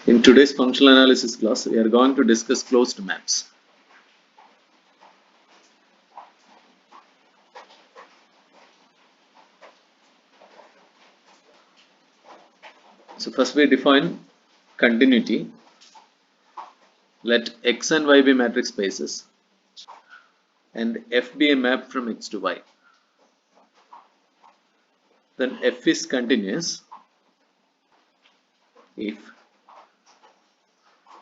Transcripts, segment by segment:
In today's functional analysis class, we are going to discuss closed maps. So first we define continuity. Let X and Y be matrix spaces and F be a map from X to Y. Then F is continuous if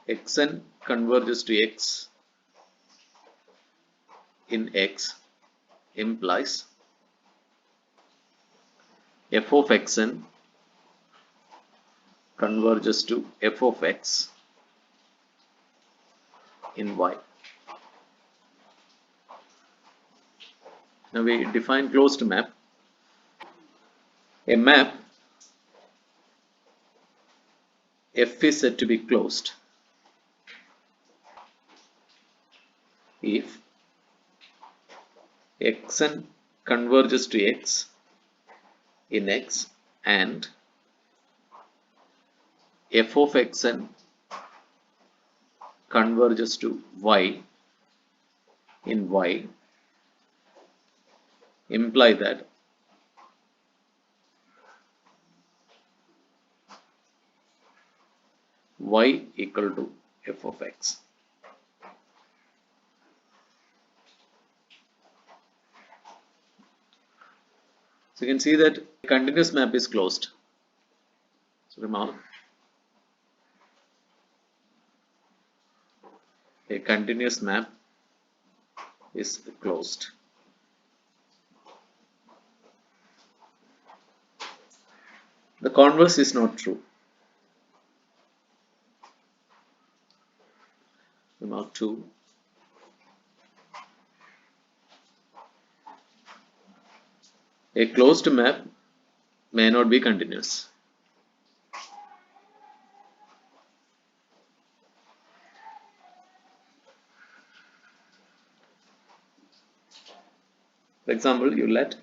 Xn converges to X in X implies F of Xn converges to F of X in Y. Now we define closed map. A map F is said to be closed if Xn converges to X in X and F of Xn converges to Y in Y, imply that Y equal to F of X. So you can see that a continuous map is closed. So remark, a continuous map is closed. The converse is not true. Remark 2. A closed map may not be continuous. For example, you let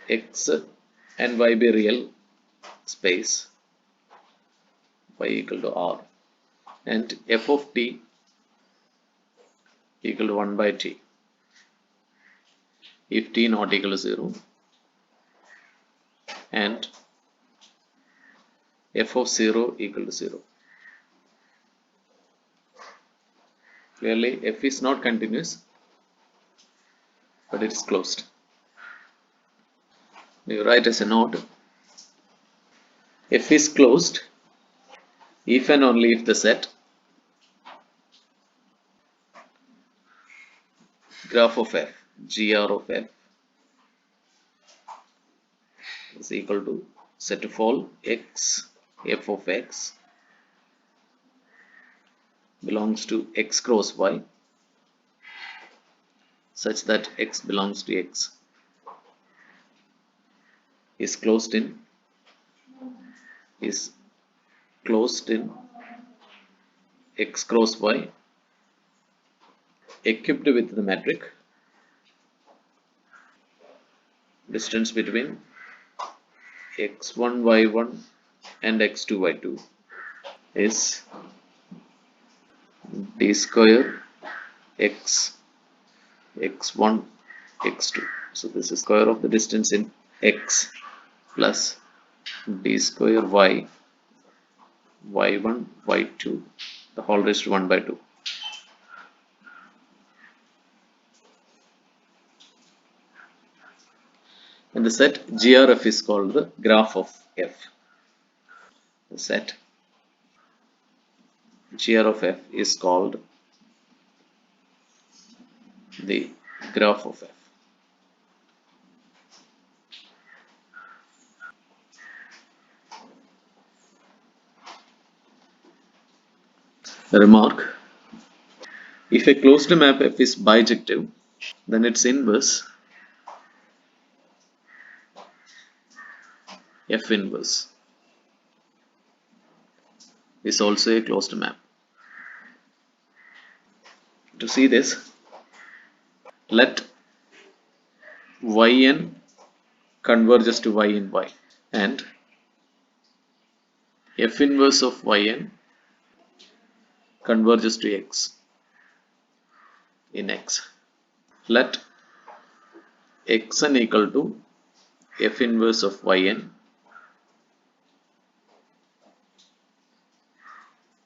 X and Y be real space, Y equal to R, and F of t equal to 1 by t if t not equal to 0, and F of 0 equal to 0. Clearly F is not continuous, but it is closed. You write as a note, F is closed if and only if the set graph of F, gr of F, is equal to set of all X, F of X belongs to X cross Y such that X belongs to X is closed in X cross Y equipped with the metric distance between x1 y1 and x2 y2 is d square x x1 x2. So this is square of the distance in X plus d square y y1 y2 the whole raised to 1 by 2. And the set GRF is called the graph of F. The set GR of F is called the graph of F. The remark, if a closed map F is bijective, then its inverse F inverse is also a closed map. To see this, let Yn converges to Y in Y and f inverse of yn converges to x in x. Let xn equal to f inverse of yn.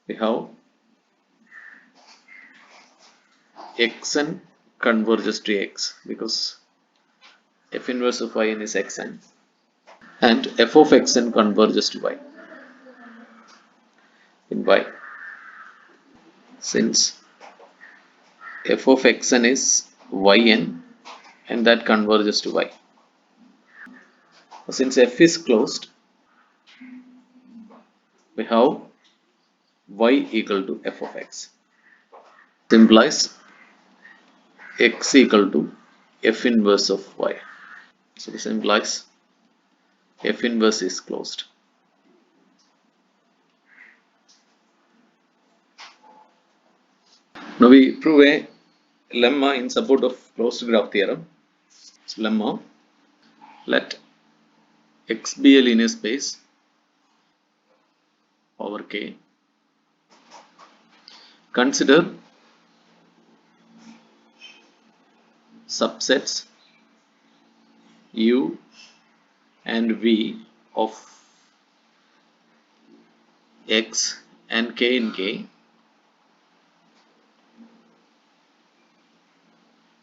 We have xn converges to x because f inverse of yn is xn, and f of xn converges to y in y. Since f of xn is yn and that converges to y. Since f is closed, we have y equal to f of x. This implies x equal to f inverse of y. So this implies f inverse is closed. Now we prove a lemma in support of closed graph theorem. So lemma, let x be a linear space over k. Consider subsets u and v of x and k in k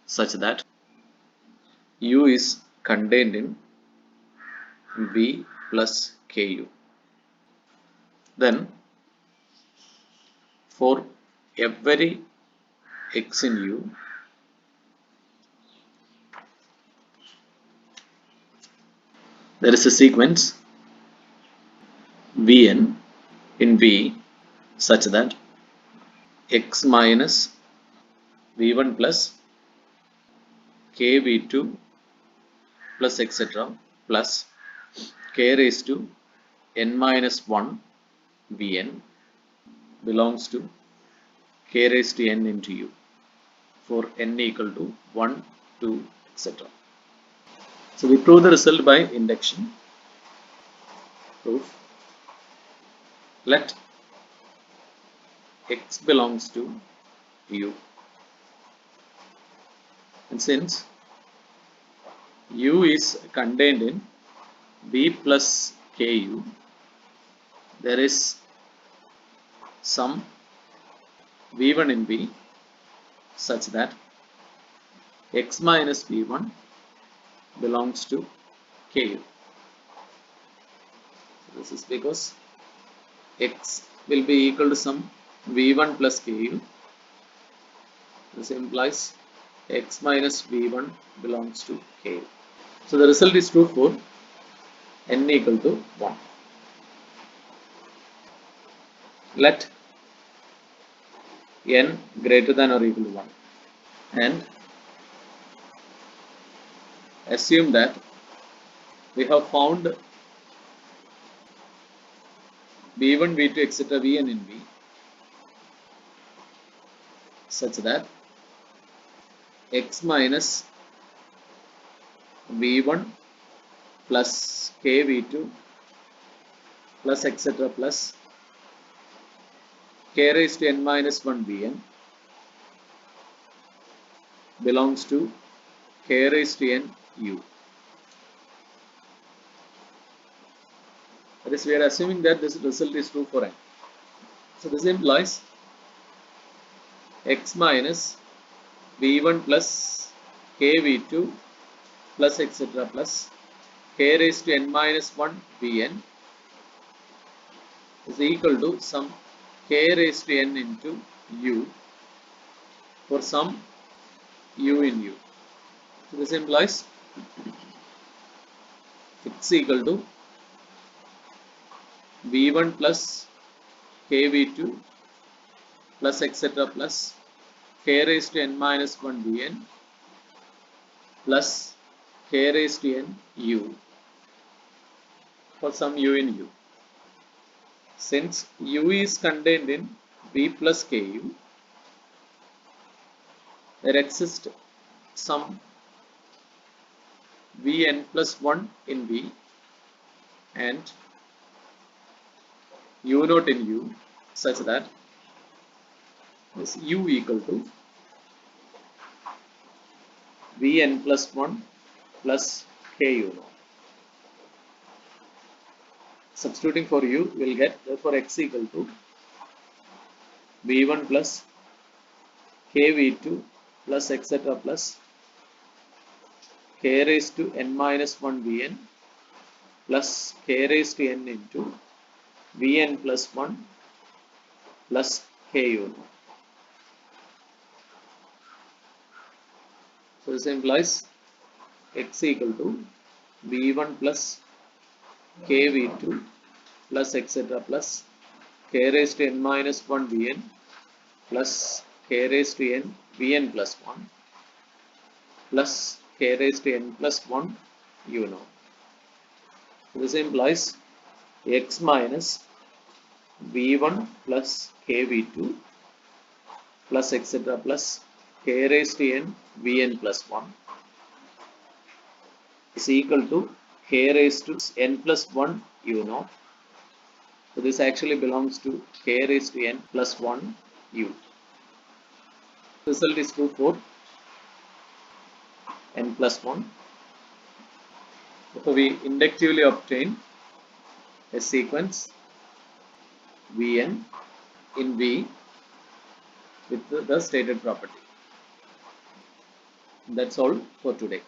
such that u is contained in v plus ku. Then for every x in u, there is a sequence vn in v such that x minus v1 plus k v2 plus etc. plus k raised to n minus 1 vn belongs to k raised to n into u for n equal to 1, 2, etc. So we prove the result by induction. Proof. Let x belongs to u, and since u is contained in v plus ku, there is some v1 in v such that x minus v1 belongs to ku. This is because x will be equal to some v1 plus ku. This implies x minus v1 belongs to ku. So the result is true for n equal to 1. Let n greater than or equal to 1 and assume that we have found v1, v2, etc. vn in v such that x minus v1 plus k v2 plus etc. plus k raised to n minus 1 vn belongs to k raised to n u. That is, we are assuming that this result is true for n. So this implies x minus v1 plus k v2 plus etc. plus k raised to n minus 1 vn is equal to some k raised to n into u for some u in u. So this implies x equal to v1 plus k v2 plus etc. plus k raised to n minus 1 vn plus k raised to n u for some u in u. Since u is contained in v plus ku, there exists some vn plus 1 in v and u naught in u such that this u equal to Vn plus 1 plus Ku naught. Substituting for u, we will get therefore x equal to V1 plus Kv2 plus etc. plus k raised to n minus 1 Vn plus k raised to n into Vn plus 1 plus Ku naught. So this implies x equal to V1 plus Kv2 plus etc. plus k raised to n minus 1 Vn plus k raised to n Vn plus 1 plus k raised to n plus 1 u naught. So this implies x minus V1 plus Kv2 plus etc. plus k raised to n Vn plus 1 is equal to k raised to n plus 1 u naught. So this actually belongs to k raised to n plus 1 u. Result is true for n plus 1. So we inductively obtain a sequence Vn in V with the stated property. That's all for today.